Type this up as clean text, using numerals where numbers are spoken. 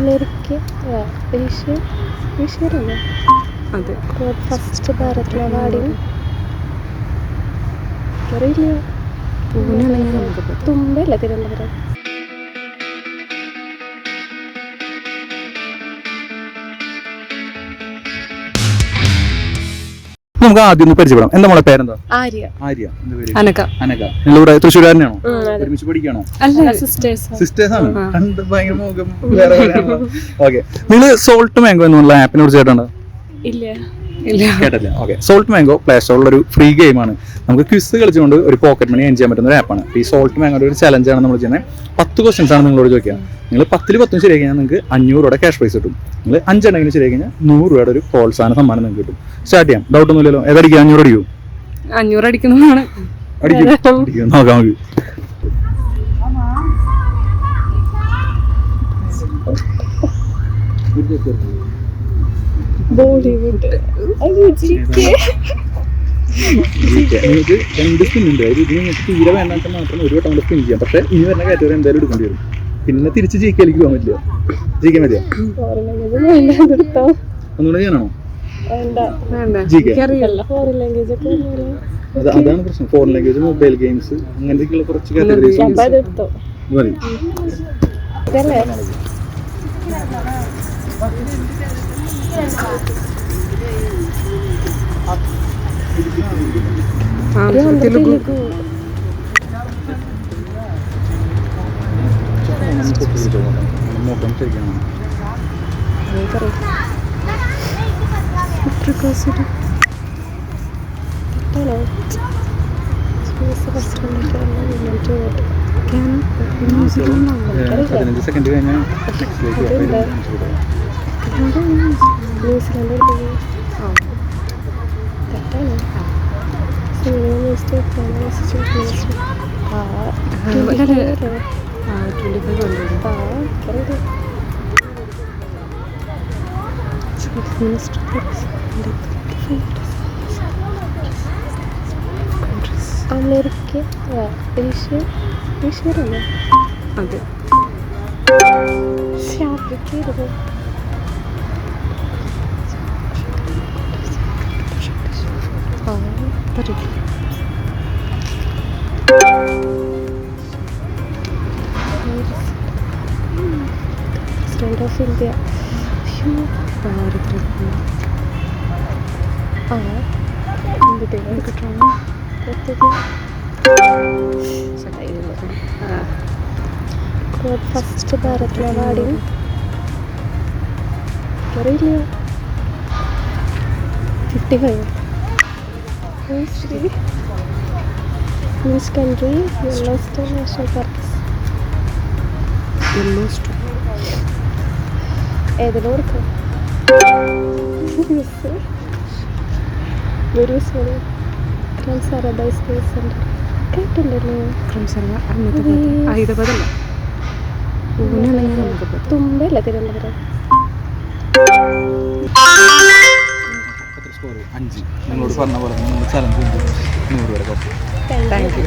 America ഈശ്വരല്ലേ? അതെ. First Bharat അവാർഡിന് അറിയില്ല. തുമ്പല്ല തിരുവനന്തപുരം. നമുക്ക് ആദ്യം ഒന്ന് പരിചയപ്പെടാം. എന്താ മോളെ പേരെന്താ? ആര്യ. ആര്യ. അനക. അനക. നിങ്ങളിവിടെ തൃശ്ശൂരാരനെയാണോ? ഒരുമിച്ച് പഠിക്കണോ? സിസ്റ്റേഴ്സ് ആണ്. കണ്ട് ഭയങ്കര മുഖം വേറെ വേറെയാണല്ലോ. ഓക്കെ. നിങ്ങൾ സോൾട്ട് മാംഗോ എന്നുള്ള ആപ്പിനെ കുറിച്ച് കേട്ടോ? ഇല്ല. കേട്ടില്ല. ഓക്കെ. സോൾട്ട് മാംഗോ പ്ലേ സ്റ്റോറിൽ ഒരു ഫ്രീ ഗെയിമാണ്. നമുക്ക് ക്വിസ് കളിച്ചുകൊണ്ട് ഒരു പോക്കറ്റ് മണി ഏൺ ചെയ്യാൻ പറ്റുന്ന ഒരു ആപ്പാണ്. ഈ സോൾട്ട് മാംഗോയുടെ ഒരു ചലഞ്ചാണ് നമ്മൾ ചെയ്യുന്നത്. 10 ക്വസ്റ്റ്യൻസ് ആണ് നിങ്ങളോട് ചോദിക്കുക. നിങ്ങൾ 10ൽ 10 ശരിയായി കഴിഞ്ഞാൽ നിങ്ങൾക്ക് 500 രൂപയുടെ ക്യാഷ് പ്രൈസ് കിട്ടും. നിങ്ങൾ 5 എണ്ണെങ്കിലും ശരിയായി കഴിഞ്ഞാൽ 100 രൂപയുടെ ഒരു പ്രോത്സാഹന സമ്മാനം നിങ്ങൾക്ക് കിട്ടും. സ്റ്റാർട്ട് ചെയ്യാം. ഡൗട്ട് ഒന്നുമില്ലല്ലോ. ഏതടിക്കുക? 500 അടിക്കൂ? 500 അടിക്കുന്നതാണ്. അടിക്കും. നോക്കാം നമുക്ക്. ബോളിവുഡ്. നിങ്ങൾക്ക് 2 സ്പിൻ ഉണ്ട്. ഇത് നിങ്ങൾക്ക് തീരെ വേണ്ടാത്ത മാത്രം ഒരു വട്ടം സ്പിൻ ചെയ്യാം. പക്ഷേ ഇനി വരുന്ന കാറ്റഗറി എന്തായാലും എടുക്കേണ്ടി വരും. പിന്നെ തിരിച്ച് ജയിക്കാലേക്ക് പോകാൻ പറ്റില്ല. ജയിക്കാൻ പറ്റില്ല. ഒന്നുകൂടെ ചെയ്യാനാണോ? അതാണ് പ്രശ്നം. ഫോറിൻ ലാംഗ്വേജ്, മൊബൈൽ ഗെയിംസ്, അങ്ങനത്തെയൊക്കെയുള്ള കുറച്ച് കാറ്റഗറീസ് മതി. നോക്കാം ശരിക്കാണ്. പതിനഞ്ച് സെക്കൻഡ് കഴിഞ്ഞാൽ അമേരിക്ക ഈശ്വരല്ലേ? അതെ. President of India. First Bharat അവാർഡിന് അറിയില്ല. 55 കൺട്രി യെല്ലോസ്റ്റോൺ നാഷണൽ പാർക്ക്. ഏതിലും കൊടുക്കും. കേട്ടില്ലല്ലോ. ഹൈദരാബാദല്ല, തുമ്പല്ല തിരുവനന്തപുരം. 5. നിങ്ങളോട് പറഞ്ഞ പോലെ ചലഞ്ച് 100 വരെ. Thank you.